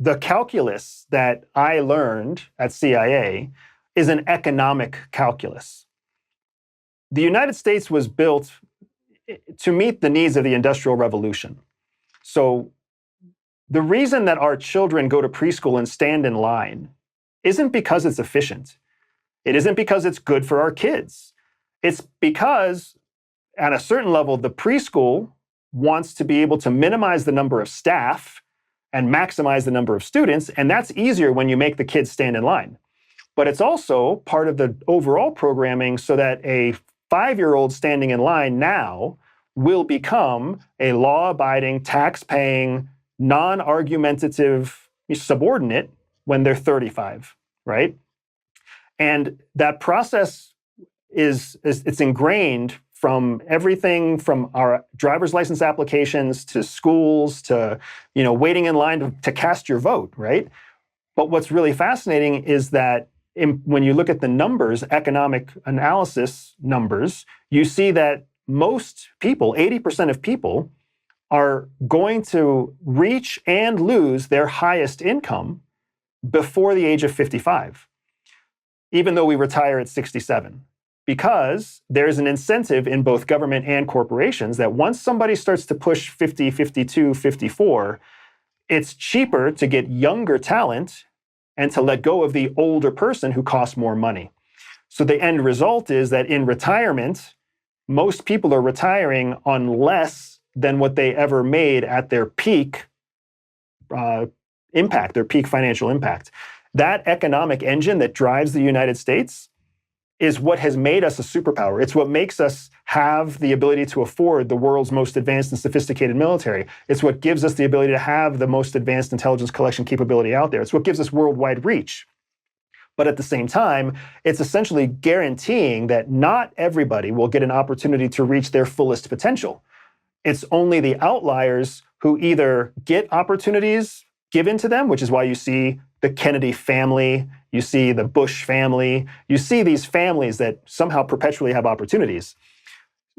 the calculus that I learned at CIA is an economic calculus. The United States was built to meet the needs of the Industrial Revolution. So the reason that our children go to preschool and stand in line isn't because it's efficient. It isn't because it's good for our kids. It's because at a certain level, the preschool wants to be able to minimize the number of staff and maximize the number of students, and that's easier when you make the kids stand in line. But it's also part of the overall programming so that a 5-year-old standing in line now will become a law-abiding, tax-paying, non-argumentative subordinate when they're 35, right? And that process it's ingrained from everything from our driver's license applications to schools to, waiting in line to cast your vote, right? But what's really fascinating is that when you look at the numbers, economic analysis numbers, you see that most people, 80% of people, are going to reach and lose their highest income before the age of 55, even though we retire at 67. Because there's an incentive in both government and corporations that once somebody starts to push 50, 52, 54, it's cheaper to get younger talent and to let go of the older person who costs more money. So the end result is that in retirement, most people are retiring on less than what they ever made at their peak impact, their peak financial impact. That economic engine that drives the United States is what has made us a superpower. It's what makes us have the ability to afford the world's most advanced and sophisticated military. It's what gives us the ability to have the most advanced intelligence collection capability out there. It's what gives us worldwide reach. But at the same time, it's essentially guaranteeing that not everybody will get an opportunity to reach their fullest potential. It's only the outliers who either get opportunities given to them, which is why you see the Kennedy family, you see the Bush family, you see these families that somehow perpetually have opportunities.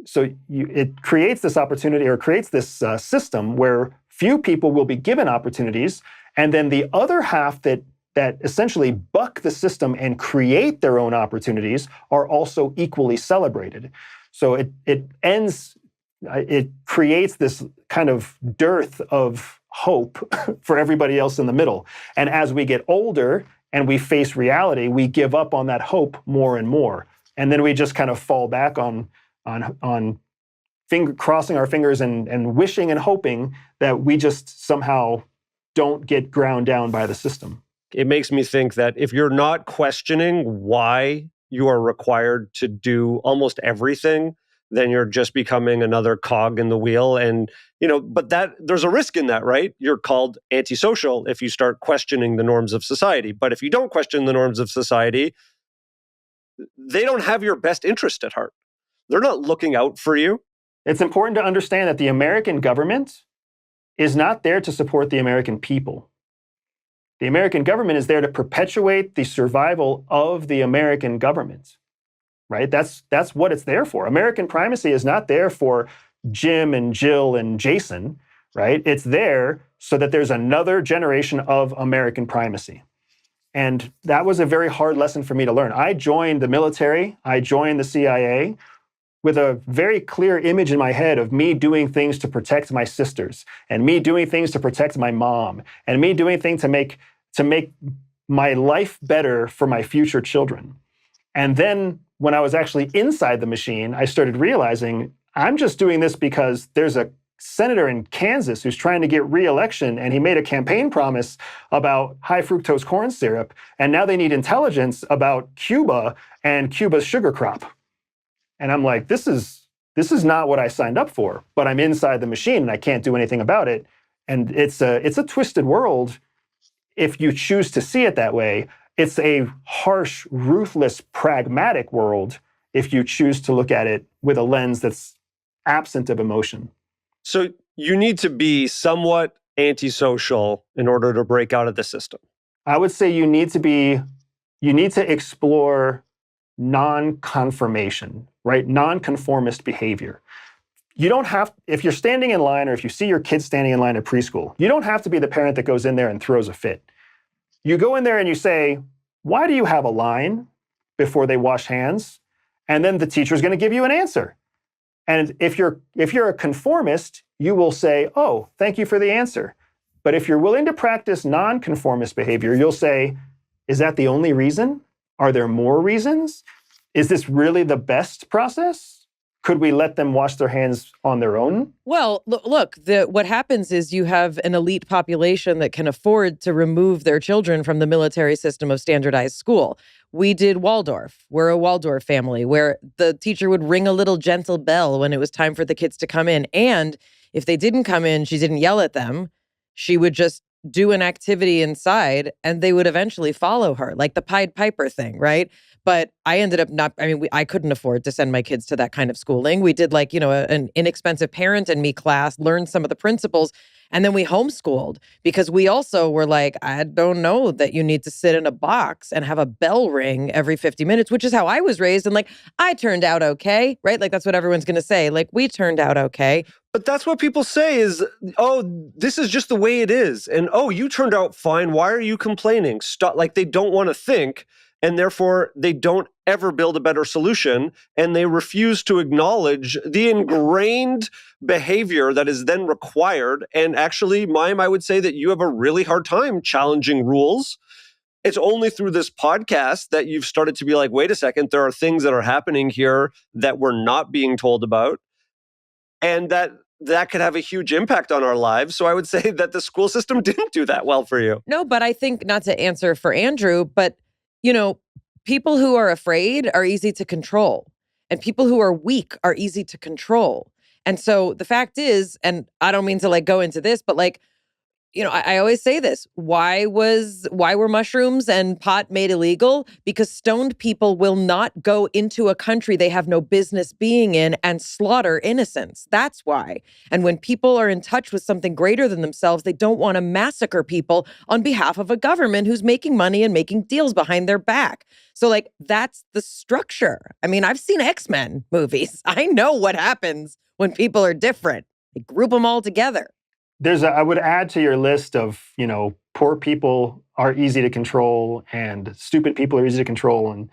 So it creates this opportunity or creates this system where few people will be given opportunities, and then the other half that essentially buck the system and create their own opportunities are also equally celebrated. So it creates this kind of dearth of hope for everybody else in the middle. And as we get older and we face reality, we give up on that hope more and more. And then we just kind of fall back on crossing our fingers and wishing and hoping that we just somehow don't get ground down by the system. It makes me think that if you're not questioning why you are required to do almost everything, then you're just becoming another cog in the wheel. And, but there's a risk in that, right? You're called antisocial if you start questioning the norms of society. But if you don't question the norms of society, they don't have your best interest at heart. They're not looking out for you. It's important to understand that the American government is not there to support the American people. The American government is there to perpetuate the survival of the American government. Right? That's what it's there for. American primacy is not there for Jim and Jill and Jason, right? It's there so that there's another generation of American primacy. And that was a very hard lesson for me to learn. I joined the military, I joined the CIA with a very clear image in my head of me doing things to protect my sisters, and me doing things to protect my mom, and me doing things to make my life better for my future children. And then when I was actually inside the machine, I started realizing I'm just doing this because there's a senator in Kansas who's trying to get re-election, and he made a campaign promise about high fructose corn syrup, and now they need intelligence about Cuba and Cuba's sugar crop. And I'm like, this is not what I signed up for, but I'm inside the machine and I can't do anything about it. And it's a twisted world if you choose to see it that way. It's a harsh, ruthless, pragmatic world if you choose to look at it with a lens that's absent of emotion. So you need to be somewhat antisocial in order to break out of the system. I would say you need to explore non-conformation, right? Non-conformist behavior. You don't have, if you're standing in line or if you see your kid standing in line at preschool, you don't have to be the parent that goes in there and throws a fit. You go in there and you say, why do you have a line before they wash hands? And then the teacher's going to give you an answer. And if you're a conformist, you will say, oh, thank you for the answer. But if you're willing to practice non-conformist behavior, you'll say, is that the only reason? Are there more reasons? Is this really the best process? Could we let them wash their hands on their own? Well, look, what happens is you have an elite population that can afford to remove their children from the military system of standardized school. We did Waldorf. We're a Waldorf family where the teacher would ring a little gentle bell when it was time for the kids to come in. And if they didn't come in, she didn't yell at them. She would just do an activity inside and they would eventually follow her, like the Pied Piper thing, right? But I ended up I couldn't afford to send my kids to that kind of schooling. We did an inexpensive parent and me class, learned some of the principles, and then we homeschooled because we also were like, I don't know that you need to sit in a box and have a bell ring every 50 minutes, which is how I was raised. And I turned out okay, right? That's what everyone's going to say. We turned out okay. But that's what people say is, oh, this is just the way it is. And, oh, you turned out fine. Why are you complaining? Stop. They don't want to think. And therefore, they don't ever build a better solution. And they refuse to acknowledge the ingrained behavior that is then required. And actually, Mayim, I would say that you have a really hard time challenging rules. It's only through this podcast that you've started to be like, wait a second, there are things that are happening here that we're not being told about. And that could have a huge impact on our lives. So I would say that the school system didn't do that well for you. No, but I think, not to answer for Andrew, but people who are afraid are easy to control, and people who are weak are easy to control. And so the fact is, and I don't mean to go into this, but I always say this. Why were mushrooms and pot made illegal? Because stoned people will not go into a country they have no business being in and slaughter innocents. That's why. And when people are in touch with something greater than themselves, they don't want to massacre people on behalf of a government who's making money and making deals behind their back. So that's the structure. I mean, I've seen X-Men movies. I know what happens when people are different. They group them all together. I would add to your list of, poor people are easy to control and stupid people are easy to control. And,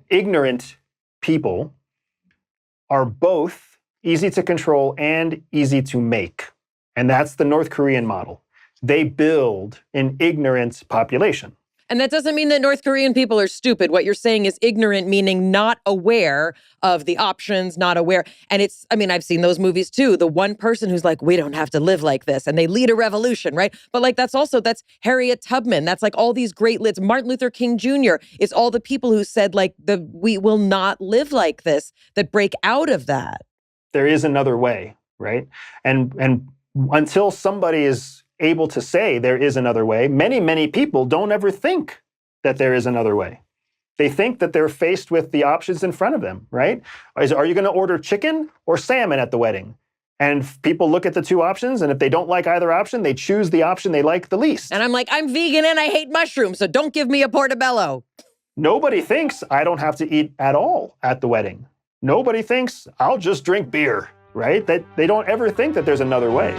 ignorant people are both easy to control and easy to make. And that's the North Korean model. They build an ignorant population. And that doesn't mean that North Korean people are stupid. What you're saying is ignorant, meaning not aware of the options, not aware. And I've seen those movies too. The one person who's like, we don't have to live like this. And they lead a revolution, right? But that's Harriet Tubman. That's all these great lids. Martin Luther King Jr. It's all the people who said we will not live like this that break out of that. There is another way, right? And until somebody is able to say there is another way, many, many people don't ever think that there is another way. They think that they're faced with the options in front of them, right? Are you going to order chicken or salmon at the wedding? And people look at the two options, and if they don't like either option, they choose the option they like the least. And I'm like, I'm vegan and I hate mushrooms, so don't give me a portobello. Nobody thinks I don't have to eat at all at the wedding. Nobody thinks I'll just drink beer, right? That they don't ever think that there's another way.